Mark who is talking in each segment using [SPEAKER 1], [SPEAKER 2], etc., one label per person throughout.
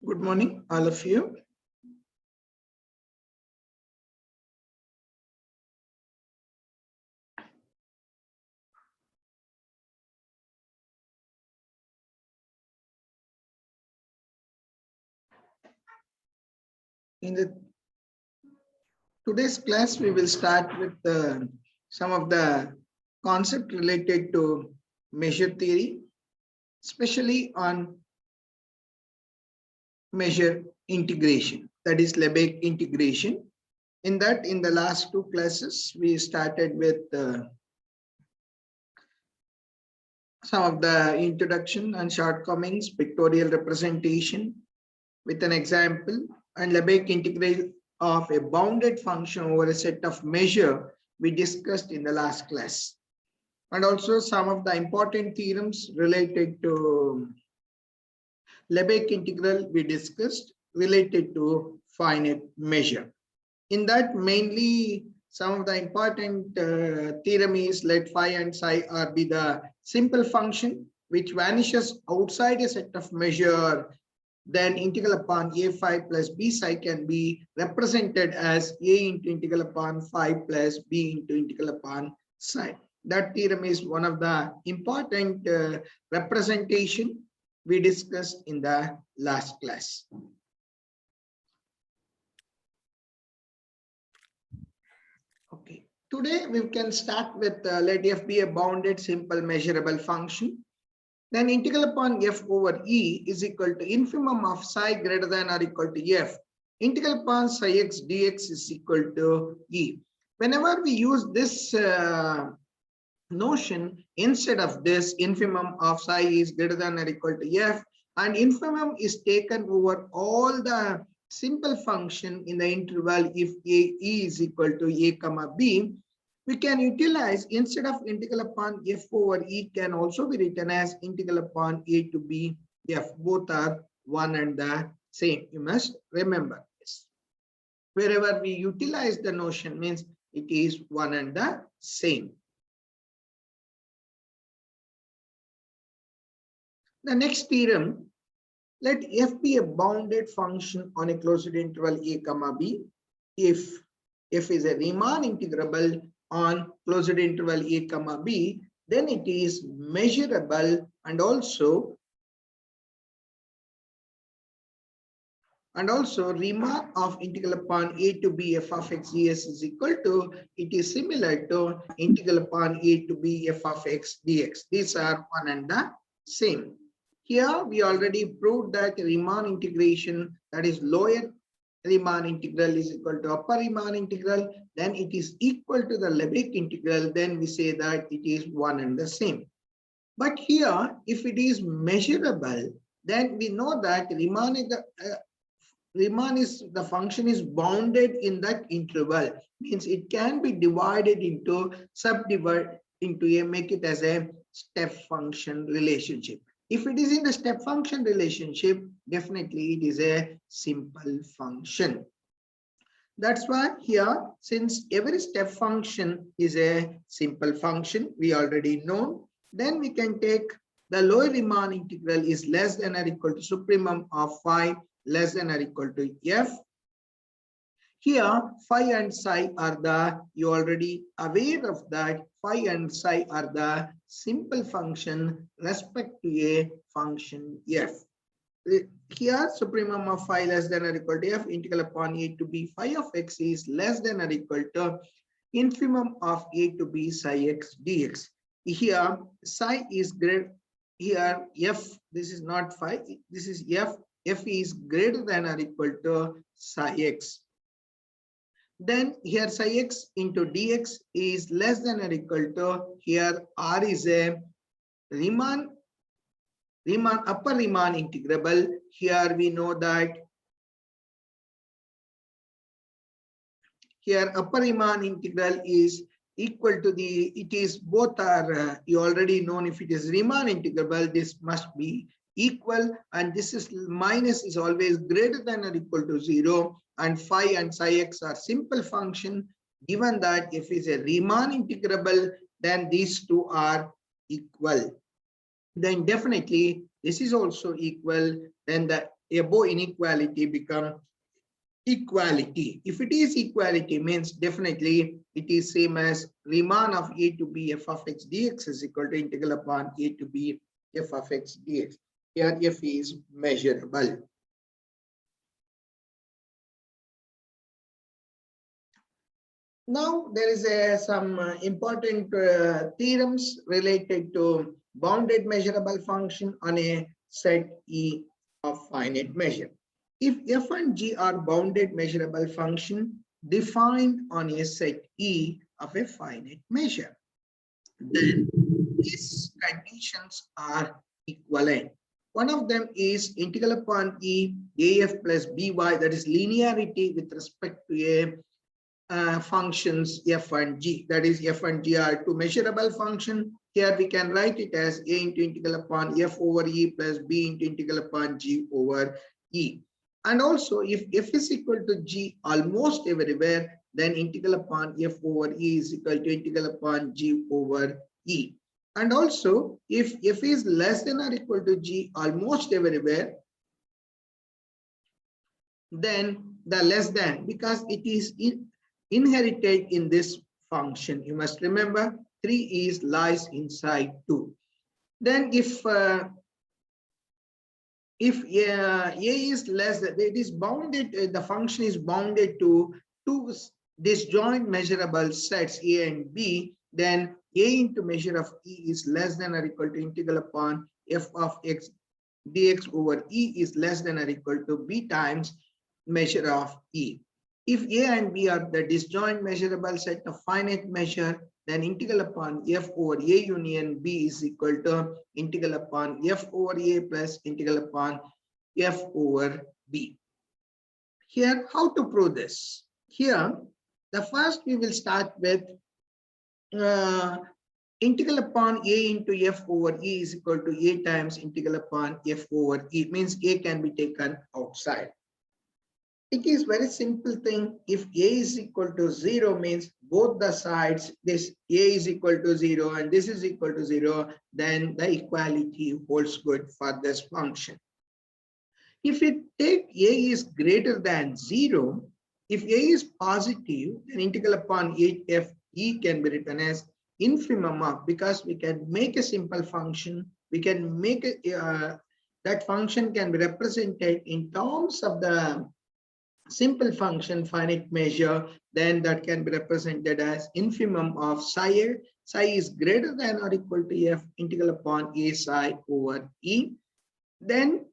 [SPEAKER 1] Good morning, all of you. In today's class, we will start with some of the concept related to measure theory, especially on measure integration, that is Lebesgue integration. In the last two classes, we started with some of the introduction and shortcomings, pictorial representation with an example, and Lebesgue integral of a bounded function over a set of measure we discussed in the last class. And also some of the important theorems related to Lebesgue integral we discussed related to finite measure. In that, mainly some of the important theorem is let phi and psi are be the simple function which vanishes outside a set of measure. Then integral upon a phi plus b psi can be represented as a into integral upon phi plus b into integral upon psi. That theorem is one of the important representation we discussed in the last class. Okay, today we can start with let f be a bounded simple measurable function. Then integral upon f over e is equal to infimum of psi greater than or equal to f. Integral upon psi x dx is equal to e. Whenever we use this notion, instead of this, infimum of psi is greater than or equal to f, and infimum is taken over all the simple function in the interval if e is equal to a comma b. We can utilize, instead of integral upon f over e, can also be written as integral upon a to b f. Both are one and the same. You must remember this. Wherever we utilize the notion means it is one and the same. The next theorem, let f be a bounded function on a closed interval a comma b. If f is a Riemann integrable on closed interval a comma b, then it is measurable, and also Riemann of integral upon a to b f of x ds is equal to, it is similar to integral upon a to b f of x dx. These are one and the same. Here we already proved that Riemann integration, that is lower Riemann integral, is equal to upper Riemann integral, then it is equal to the Lebesgue integral, then we say that it is one and the same. But here, if it is measurable, then we know that Riemann is the function is bounded in that interval, means it can be divided into subdivide into a, make it as a step function relationship. If it is in the step function relationship, definitely it is a simple function. That's why here, since every step function is a simple function, we already know, then we can take the lower Riemann integral is less than or equal to supremum of phi less than or equal to f. Here, phi and psi are the, you already aware of that, phi and psi are the simple function respect to a function f. Here, supremum of phi less than or equal to f, integral upon a to b phi of x is less than or equal to infimum of a to b psi x dx. Here, psi is greater, here f, this is not phi, this is f, f is greater than or equal to psi x. Then here psi x into dx is less than or equal to, here r is a Riemann upper Riemann integrable. Here we know that here upper Riemann integral is equal to the, it is both are you already known, if it is Riemann integrable, this must be equal, and this is minus is always greater than or equal to 0, and phi and psi x are simple function. Given that if it is a Riemann integrable, then these two are equal. Then definitely this is also equal, then the above inequality become equality. If it is equality, means definitely it is same as Riemann of a to b f of x dx is equal to integral upon a to b f of x dx. Here f is measurable. Now there is some important theorems related to bounded measurable function on a set E of finite measure. If f and g are bounded measurable function defined on a set E of a finite measure, then these conditions are equivalent. One of them is integral upon E af plus by, that is linearity with respect to a functions f and g, that is f and g are two measurable function. Here we can write it as a into integral upon f over e plus b into integral upon g over e. And also if f is equal to g almost everywhere, then integral upon f over e is equal to integral upon g over e. And also if f is less than or equal to g almost everywhere, then the less than, because it is inherited in this function. You must remember 3 is lies inside 2. Then if a is less than, it is bounded, the function is bounded to two disjoint measurable sets a and b, then a into measure of e is less than or equal to integral upon f of x dx over e is less than or equal to b times measure of e. If a and b are the disjoint measurable set of finite measure, then integral upon f over a union b is equal to integral upon f over a plus integral upon f over b. Here, how to prove this? Here, the first we will start with integral upon a into f over e is equal to a times integral upon f over e, means a can be taken outside. It is very simple thing. If a is equal to 0 means both the sides, this a is equal to 0 and this is equal to 0, then the equality holds good for this function. If we take a is greater than 0, if a is positive, then integral upon f e can be written as infimum of, because we can make a simple function, we can make that function can be represented in terms of the simple function finite measure, then that can be represented as infimum of psi. Psi is greater than or equal to f integral upon a psi over e. Then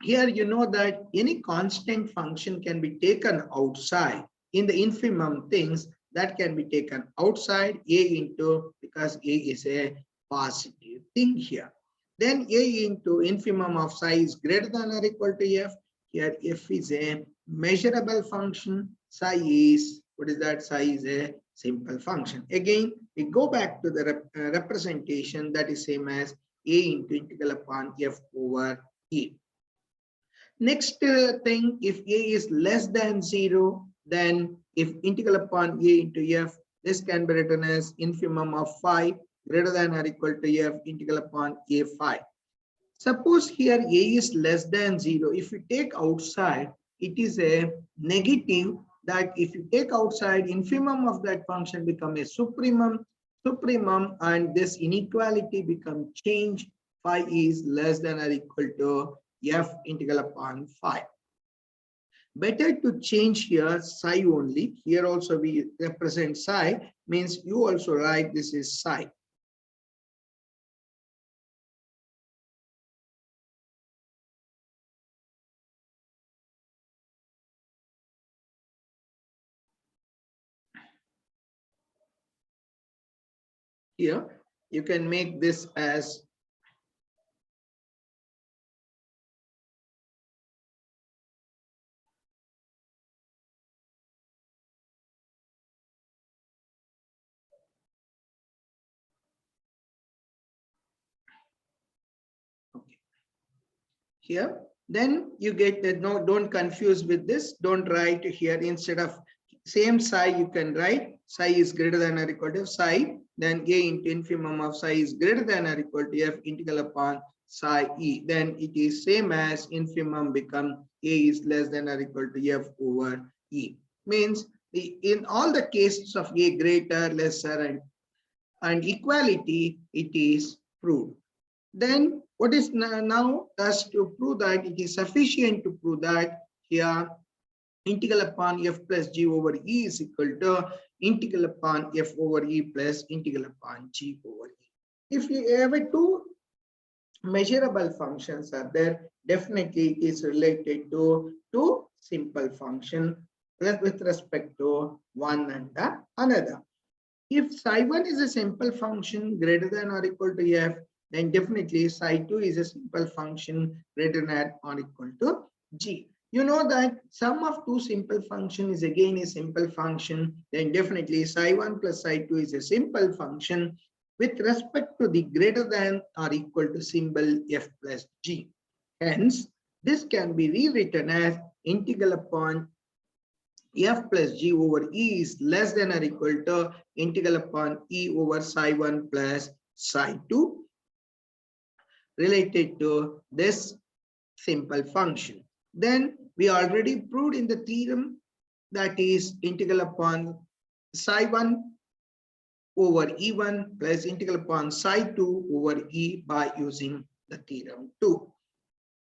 [SPEAKER 1] here you know that any constant function can be taken outside. In the infimum things that can be taken outside a into, because a is a positive thing here. Then a into infimum of psi is greater than or equal to f. Here f is a measurable function, psi is, what is that? Psi is a simple function. Again, we go back to the representation that is same as a into integral upon f over e. Next thing, if a is less than 0, then if integral upon a into f, this can be written as infimum of phi greater than or equal to f integral upon a phi. Suppose here a is less than 0. If you take outside, it is a negative, that if you take outside, infimum of that function become a supremum, and this inequality become changed. Phi is less than or equal to f integral upon phi. Better to change here psi only. Here also we represent psi, means you also write this is psi. Here you can make this as okay. Here, then you get that, no, don't confuse with this. Don't write here, instead of same psi you can write psi is greater than or equal to psi, then a into infimum of psi is greater than or equal to f integral upon psi e. Then it is same as infimum become A is less than or equal to F over E. Means in all the cases of A greater, lesser, and equality, it is proved. Then what is now thus to prove that it is sufficient to prove that here integral upon F plus G over E is equal to integral upon F over E plus integral upon G over E. If you have two measurable functions are there, definitely it is related to two simple function with respect to one and the another. If psi1 is a simple function greater than or equal to F, then definitely psi2 is a simple function greater than or equal to G. You know that sum of two simple function is again a simple function, then definitely psi1 plus psi2 is a simple function with respect to the greater than or equal to symbol F plus G. Hence, this can be rewritten as integral upon F plus G over E is less than or equal to integral upon E over psi1 plus psi2 related to this simple function. Then we already proved in the theorem that is integral upon psi1 over E1 plus integral upon psi2 over E by using the theorem 2.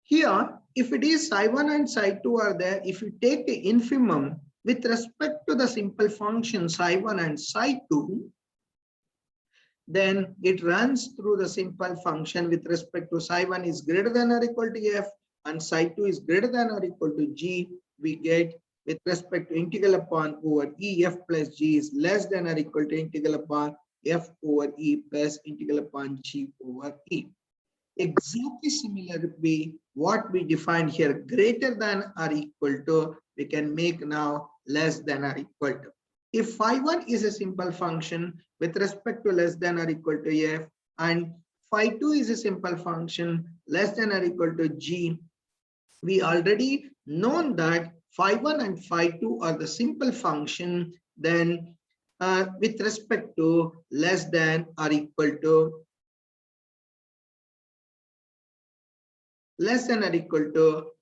[SPEAKER 1] Here, if it is psi1 and psi2 are there, if you take the infimum with respect to the simple function psi1 and psi2, then it runs through the simple function with respect to psi1 is greater than or equal to F and psi2 is greater than or equal to G. We get with respect to integral upon over E F plus G is less than or equal to integral upon F over E plus integral upon G over E. Exactly similar way what we defined here greater than or equal to, we can make now less than or equal to. If phi1 is a simple function with respect to less than or equal to F and phi2 is a simple function less than or equal to G, we already known that phi1 and phi2 are the simple function, then with respect to less than or equal to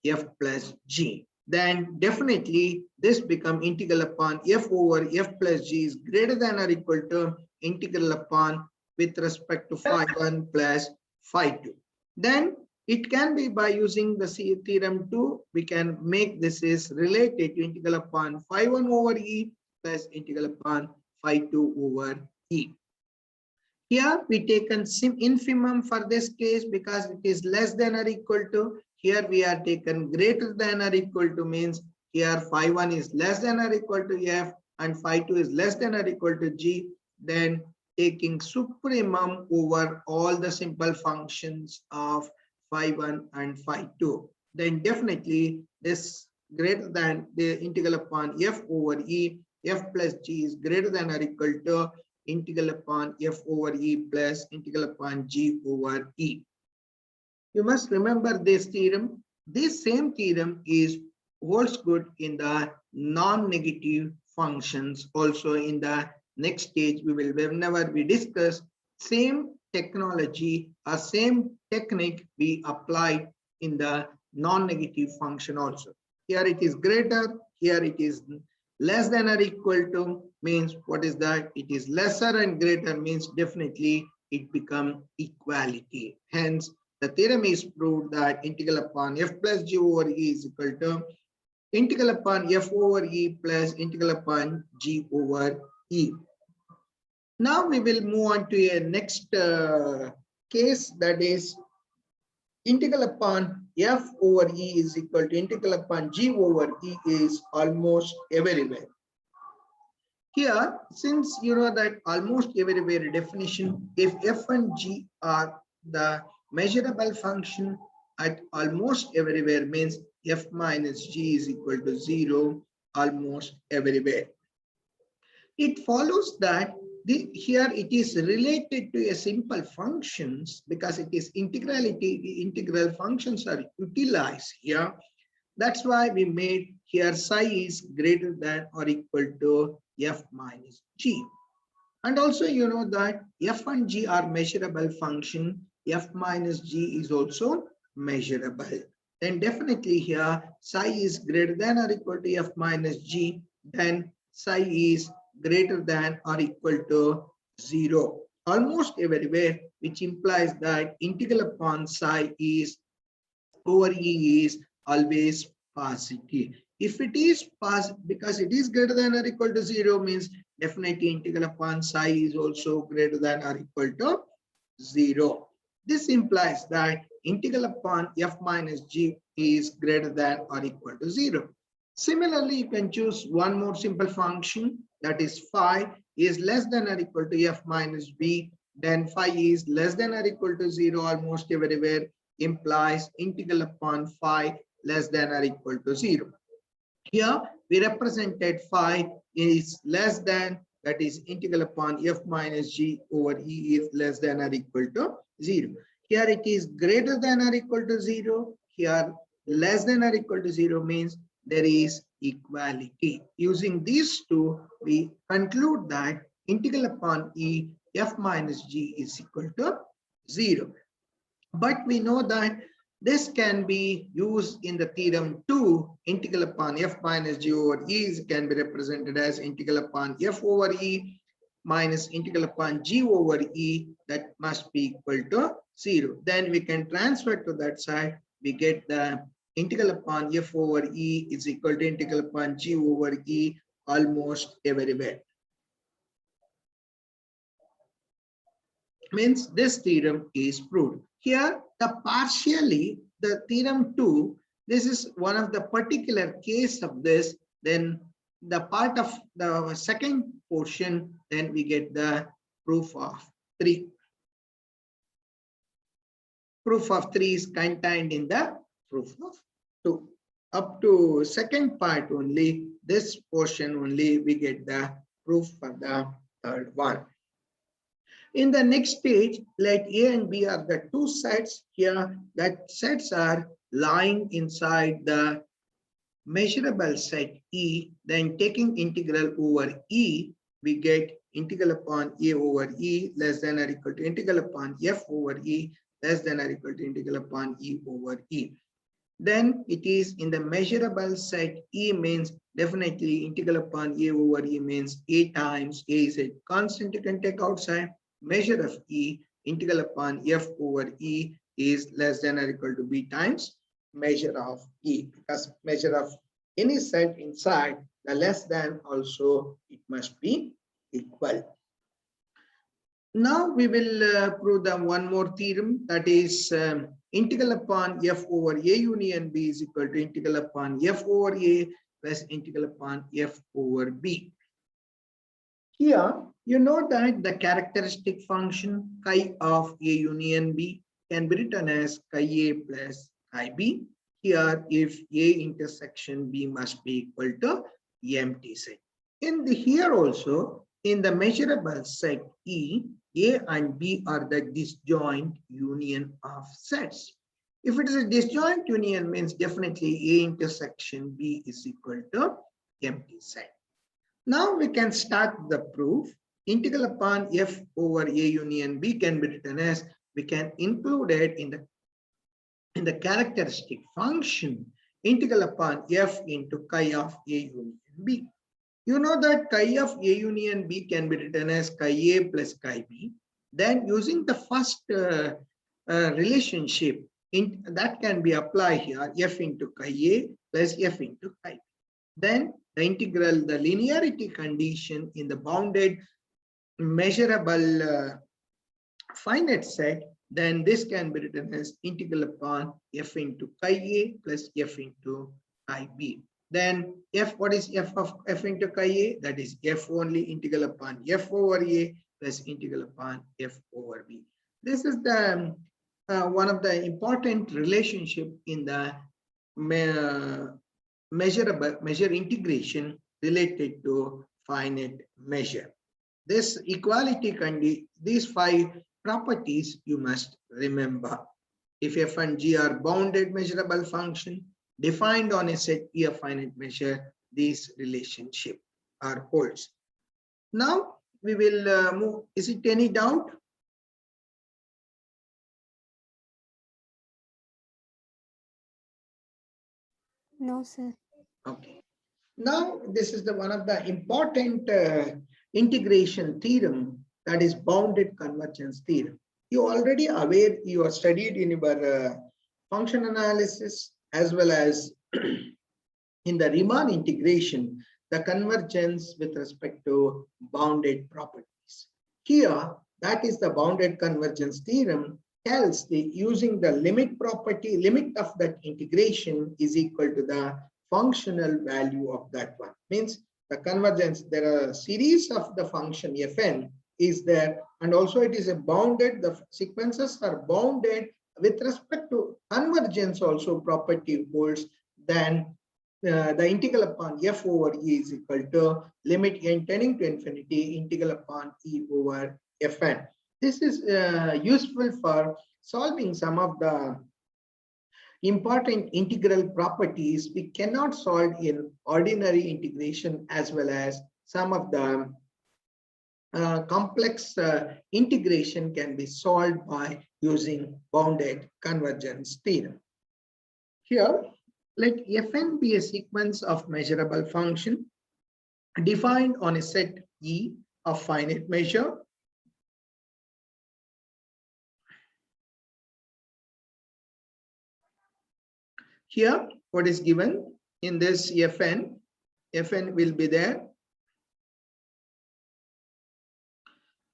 [SPEAKER 1] F plus G, then definitely this become integral upon F over F plus G is greater than or equal to integral upon with respect to phi1 plus phi2. Then it can be by using the theorem 2, we can make this is related to integral upon phi1 over E plus integral upon phi2 over E. Here we taken infimum for this case because it is less than or equal to. Here we are taken greater than or equal to, means here phi1 is less than or equal to F and phi2 is less than or equal to G. Then taking supremum over all the simple functions of phi1 and phi2. Then definitely this greater than the integral upon F over E, F plus G is greater than or equal to integral upon F over E plus integral upon G over E. You must remember this theorem. This same theorem is holds good in the non-negative functions. Also in the next stage, we will, whenever we discuss same technology or same technique we applied in the non-negative function also. Here it is greater, here it is less than or equal to, means what is that? It is lesser and greater means definitely it become equality. Hence, the theorem is proved that integral upon F plus G over E is equal to integral upon F over E plus integral upon G over E. Now we will move on to a next case, that is integral upon F over E is equal to integral upon G over E is almost everywhere. Here, since you know that almost everywhere definition, if F and G are the measurable function at almost everywhere, means F minus G is equal to 0 almost everywhere. It follows that here it is related to a simple functions because it is integrality, the integral functions are utilized here. That's why we made here psi is greater than or equal to F minus G. And also you know that F and G are measurable function f minus g is also measurable. Then definitely here psi is greater than or equal to f minus g, then psi is greater than or equal to 0 almost everywhere, which implies that integral upon psi is over e is always positive. If it is positive, because it is greater than or equal to 0 means definitely integral upon psi is also greater than or equal to 0. This implies that integral upon f minus g is greater than or equal to 0. Similarly, you can choose one more simple function, that is phi is less than or equal to f minus b, then phi is less than or equal to 0 almost everywhere, implies integral upon phi less than or equal to 0. Here we represented phi is less than, that is integral upon f minus g over e is less than or equal to 0. Here it is greater than or equal to 0. Here less than or equal to 0 means there is equality. Using these two, we conclude that integral upon e f minus g is equal to 0. But we know that this can be used in the theorem 2. Integral upon f minus g over e can be represented as integral upon f over e minus integral upon g over e, that must be equal to 0. Then we can transfer to that side. We get the integral upon f over e is equal to integral upon g over e almost everywhere. Means this theorem is proved. Here, the theorem 2, this is one of the particular case of this. Then the part of the second portion, then we get the proof of 3. Proof of 3 is contained in the proof of 2. Up to second part only, this portion only, we get the proof for the third one. In the next page, let A and B are the two sets here. That sets are lying inside the measurable set E. Then taking integral over E, we get integral upon A over E less than or equal to integral upon F over E less than or equal to integral upon E over E. Then it is in the measurable set E means definitely integral upon A over E means A times A is a constant you can take outside. Measure of E, integral upon f over E is less than or equal to b times measure of E, because measure of any set inside the less than also it must be equal. Now we will prove the one more theorem, that is integral upon f over A union B is equal to integral upon f over A plus integral upon f over B. Here, you know that the characteristic function chi of A union B can be written as chi A plus chi B. Here, if A intersection B must be equal to empty set. Here also, in the measurable set E, A and B are the disjoint union of sets. If it is a disjoint union, means definitely A intersection B is equal to empty set. Now we can start the proof. Integral upon f over A union B can be written as, we can include it in the characteristic function integral upon f into chi of A union B. You know that chi of A union B can be written as chi A plus chi B. Then using the first relationship that can be applied here, f into chi A plus f into chi B. Then the integral, the linearity condition in the bounded measurable finite set, then this can be written as integral upon f into chi A plus f into chi B. Then f, what is f of f into chi A? That is f only, integral upon f over A plus integral upon f over B. This is the one of the important relationship in the measure integration related to finite measure. This equality these 5 properties you must remember. If f and g are bounded measurable function defined on a set E of finite measure, these relationship are holds. Now we will move. Is it any doubt?
[SPEAKER 2] No, sir.
[SPEAKER 1] Okay. Now, this is the one of the important integration theorem, that is bounded convergence theorem. You already aware, you are studied in your function analysis as well as in the Riemann integration, the convergence with respect to bounded properties. Here, that is the bounded convergence theorem tells the using the limit property, limit of that integration is equal to the functional value of that one. Means the convergence, there are a series of the function fn is there, and also it is a bounded, the sequences are bounded with respect to convergence also property holds, then the integral upon f over e is equal to limit n tending to infinity integral upon e over fn. This is useful for solving some of the important integral properties we cannot solve in ordinary integration, as well as some of the complex integration can be solved by using bounded convergence theorem. Here, let Fn be a sequence of measurable function defined on a set E of finite measure. Here, what is given in this Fn will be there,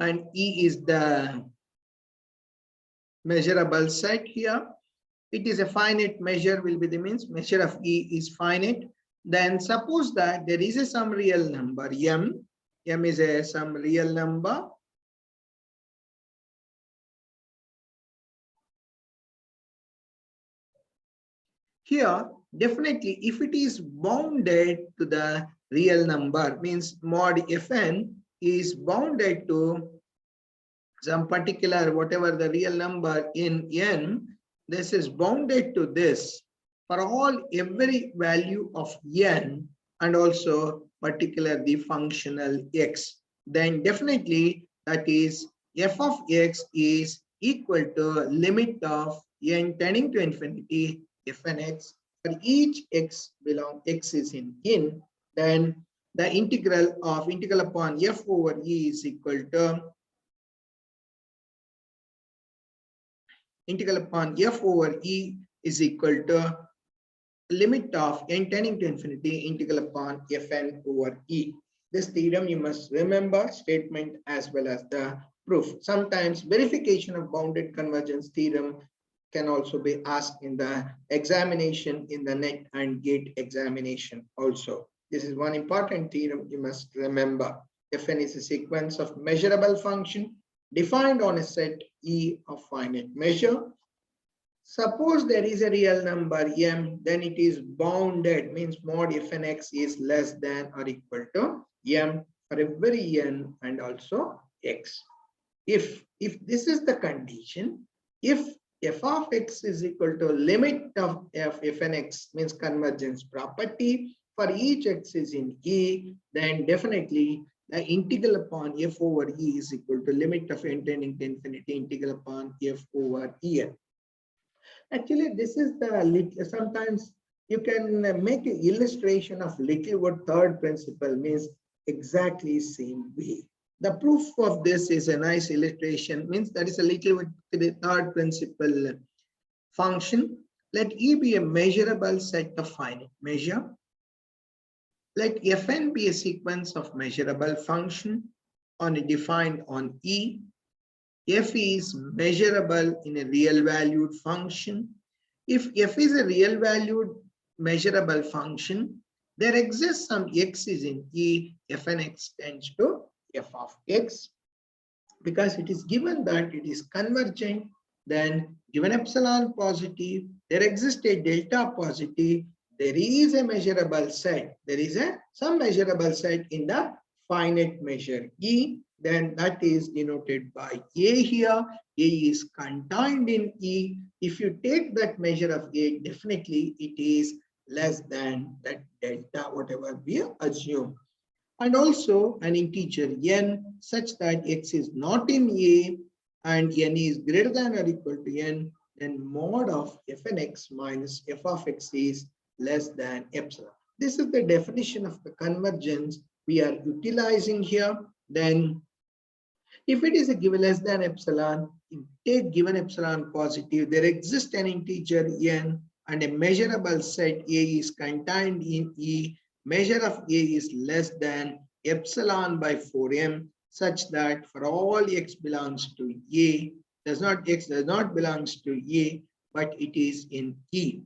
[SPEAKER 1] and E is the measurable set here. It is a finite measure, will be the means measure of E is finite. Then suppose that there is some real number m is some real number. Here, definitely, if it is bounded to the real number, means mod fn is bounded to some particular, whatever the real number in n, this is bounded to this for all every value of n, and also particular the functional x, then definitely that is f of x is equal to limit of n tending to infinity fn x. For each x x is in, then the integral upon f over e is equal to integral upon f over e is equal to limit of n tending to infinity integral upon fn over e. This theorem you must remember statement as well as the proof. Sometimes verification of bounded convergence theorem can also be asked in the examination in the NET and GATE examination also. This is one important theorem you must remember. Fn is a sequence of measurable function defined on a set E of finite measure. Suppose there is a real number m, then it is bounded, means mod fn x is less than or equal to m for every n and also x. If this is the condition, if f of x is equal to limit of f fn x, means convergence property, for each x is in E, then definitely the integral upon f over E is equal to limit of n tending to infinity integral upon f over En. Actually, this is the sometimes you can make an illustration of Littlewood third principle, means exactly same way. The proof of this is a nice illustration, means that is a Littlewood third principle function. Let E be a measurable set of finite measure. Let Fn be a sequence of measurable function defined on E. F is measurable in a real valued function. If f is a real valued measurable function, there exists some x is in E, fn x tends to f of x. Because it is given that it is convergent, then given epsilon positive, there exists a delta positive, there is a measurable set, there is some measurable set in the finite measure E, then that is denoted by A here. A is contained in E. If you take that measure of A, definitely it is less than that delta, whatever we assume. And also an integer n such that x is not in A and n is greater than or equal to n, then mod of fn x minus f of x is less than epsilon. This is the definition of the convergence we are utilizing here. Then if it is a given less than epsilon, take given epsilon positive, there exists an integer n and a measurable set A is contained in E. Measure of A is less than epsilon by 4m, such that for all x belongs to A, x does not belongs to A, but it is in E.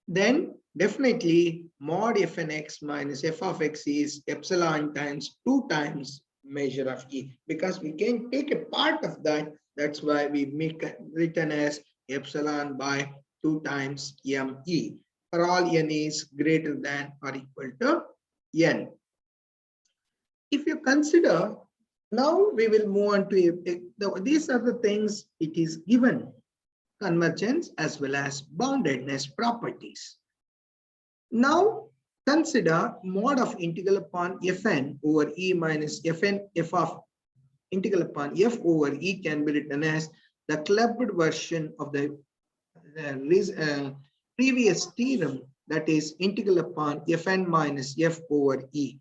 [SPEAKER 1] Then definitely mod fnx minus f of x is epsilon times 2 times measure of E, because we can take a part of that. That's why we make it written as epsilon by 2 times me for all n is greater than or equal to n. If you consider, now we will move on to these are the things it is given, convergence as well as boundedness properties. Now consider mod of integral upon fn over e minus fn f of integral upon f over e can be written as the clubbed version of the previous theorem, that is integral upon fn minus f over e.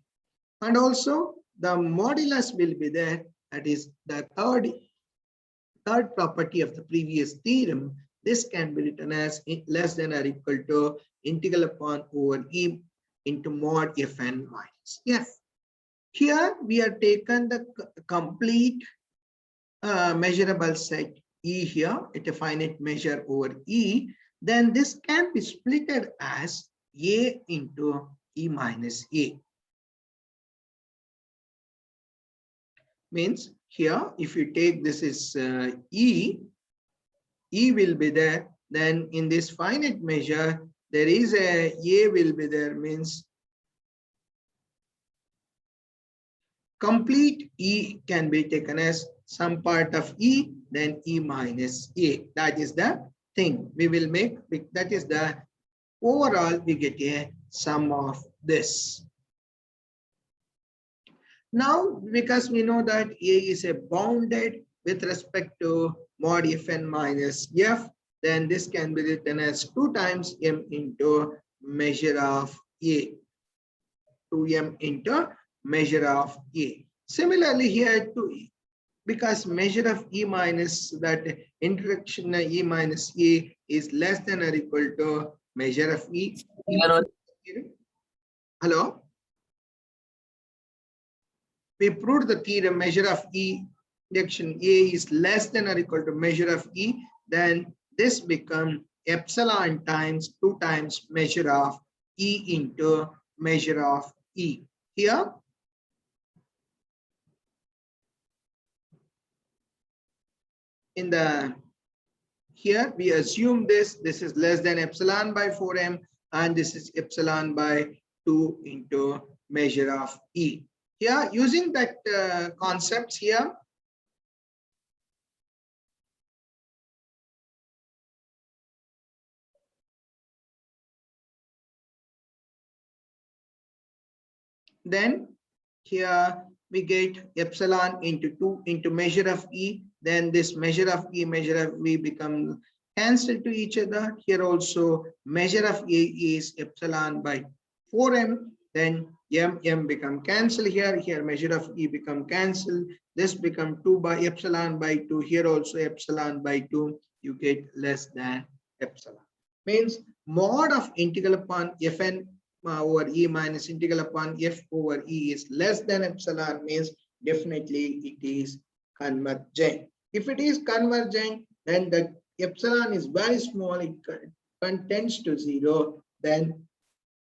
[SPEAKER 1] And also the modulus will be there, that is the third property of the previous theorem. This can be written as less than or equal to integral upon over e into mod fn minus f. Here we have taken the complete measurable set E here at a finite measure over E. Then this can be splitted as A into E minus A. Means here if you take this is E will be there. Then in this finite measure there is a will be there, means complete E can be taken as some part of E, then E minus A. That is the thing we will make. That is the overall we get a sum of this. Now, because we know that A is a bounded with respect to mod fn minus f, then this can be written as 2 times m into measure of A. 2m into measure of A. Similarly here too, because measure of E minus that interaction E minus A is less than or equal to measure of E. Hello? We proved the theorem measure of E interaction A is less than or equal to measure of E, then this becomes epsilon times 2 times measure of E into measure of E. Here in the here we assume this is less than epsilon by 4m and this is epsilon by 2 into measure of E. Here using that concepts here, then here we get epsilon into 2 into measure of E. Then this measure of E, measure of V become cancelled to each other. Here also measure of A is epsilon by 4m. Then m become cancelled here. Here measure of E become cancelled. This become 2 by epsilon by 2. Here also epsilon by 2. You get less than epsilon. Means mod of integral upon fn over E minus integral upon f over E is less than epsilon, means definitely it is convergent. If it is convergent, then the epsilon is very small, it tends to 0, then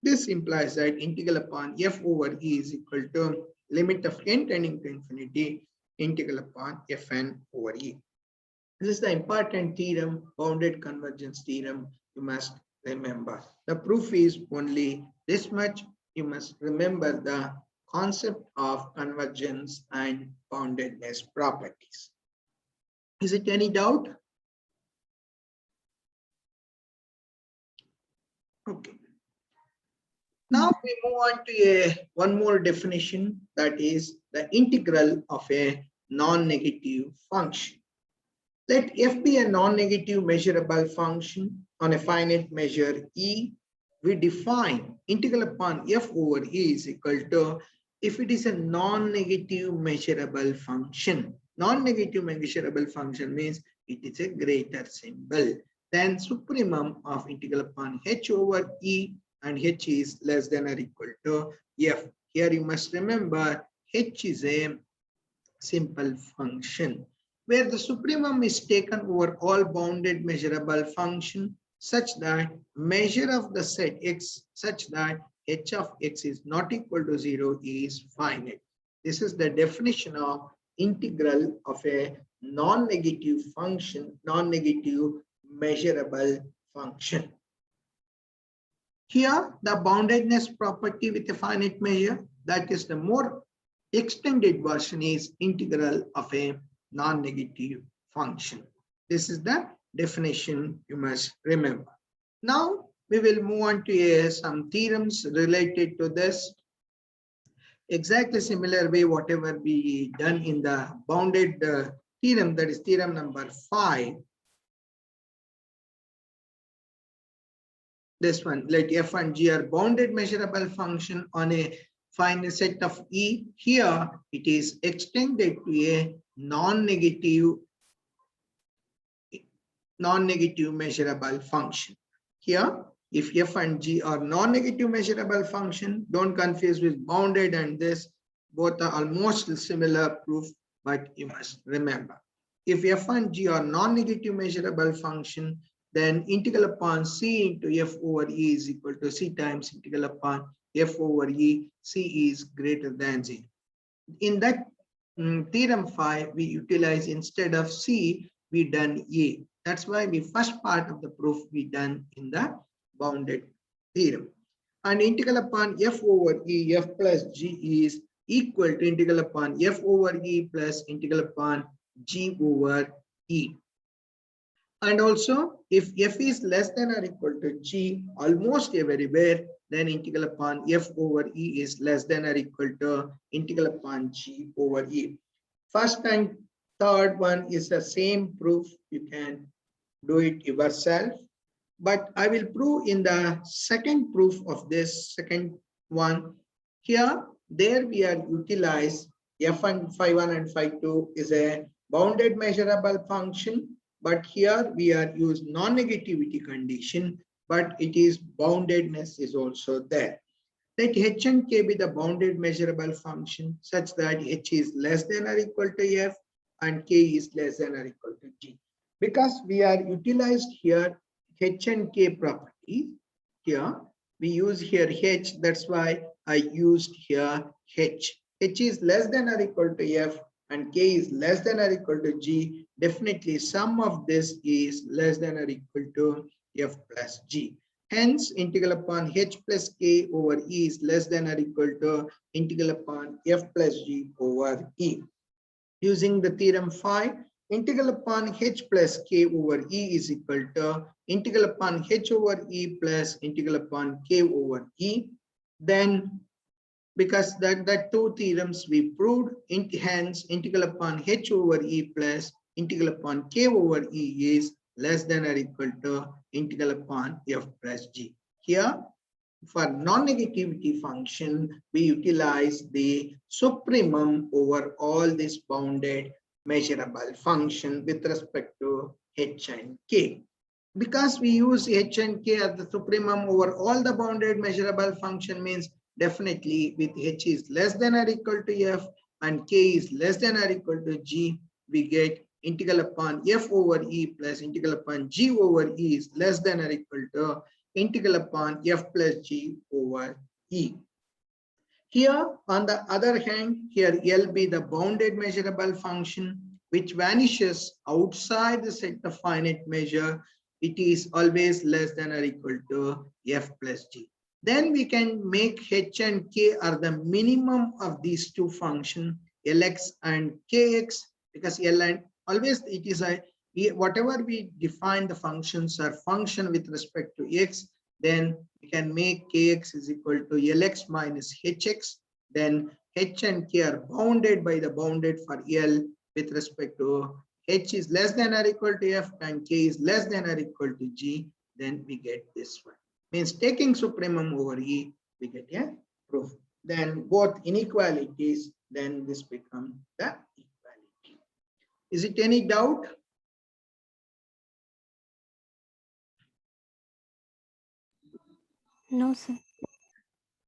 [SPEAKER 1] this implies that integral upon f over E is equal to limit of n tending to infinity integral upon fn over E. This is the important theorem, bounded convergence theorem, you must remember. The proof is only this much. You must remember the concept of convergence and boundedness properties. Is it any doubt? Okay. Now we move on to one more definition, that is the integral of a non-negative function. Let f be a non-negative measurable function on a finite measure E. we define integral upon f over e is equal to if it is a non-negative measurable function. Non-negative measurable function means it is a greater symbol. Then supremum of integral upon h over e, and h is less than or equal to f. Here you must remember h is a simple function where the supremum is taken over all bounded measurable function such that measure of the set x such that h of x is not equal to 0 is finite. This is the definition of integral of a non-negative function, non-negative measurable function. Here, the boundedness property with a finite measure, that is the more extended version, is integral of a non-negative function. This is the definition you must remember. Now, we will move on to some theorems related to this. Exactly similar way, whatever we done in the bounded theorem, that is theorem number 5. This one, let f and g are bounded measurable function on a finite set of E. Here it is extended to a non-negative measurable function. Here, if f and g are non-negative measurable function, don't confuse with bounded and this. Both are almost similar proof, but you must remember. If f and g are non-negative measurable function, then integral upon c into f over e is equal to c times integral upon f over e, c is greater than 0. In that theorem 5, we utilize instead of c, we done a. That's why the first part of the proof we done in the bounded theorem. And integral upon f over e, f plus g is equal to integral upon f over e plus integral upon g over e. And also, if f is less than or equal to g almost everywhere, then integral upon f over e is less than or equal to integral upon g over e. First and third one is the same proof. You can do it yourself. But I will prove in the second proof of this second one. Here, there we are utilize f and phi 1 and phi 2 is a bounded measurable function. But here we are use non-negativity condition, but it is boundedness is also there. Let h and k be the bounded measurable function such that h is less than or equal to f and k is less than or equal to g. Because we are utilized here h and k property, here we use here h, that's why I used here h. H is less than or equal to f and k is less than or equal to g. Definitely sum of this is less than or equal to f plus g. Hence, integral upon h plus k over e is less than or equal to integral upon f plus g over e. Using the theorem 5, integral upon h plus k over e is equal to integral upon h over e plus integral upon k over e. Then, because that two theorems we proved, hence integral upon h over e plus integral upon k over e is less than or equal to integral upon f plus g. Here, for non-negativity function, we utilize the supremum over all this bounded measurable function with respect to h and k. Because we use h and k as the supremum over all the bounded measurable function means definitely with h is less than or equal to f and k is less than or equal to g, we get integral upon f over e plus integral upon g over e is less than or equal to integral upon f plus g over e. Here, on the other hand, here L be the bounded measurable function which vanishes outside the set of finite measure. It is always less than or equal to f plus g. Then we can make h and k are the minimum of these two functions, lx and kx, because L and always it is a whatever we define the functions are function with respect to x, then we can make kx is equal to lx minus hx. Then h and k are bounded by the bounded for L with respect to h is less than or equal to f and k is less than or equal to g. Then we get this one. means taking supremum over E, we get a proof. Then both inequalities, then this becomes the equality. Is it any doubt?
[SPEAKER 2] No, sir.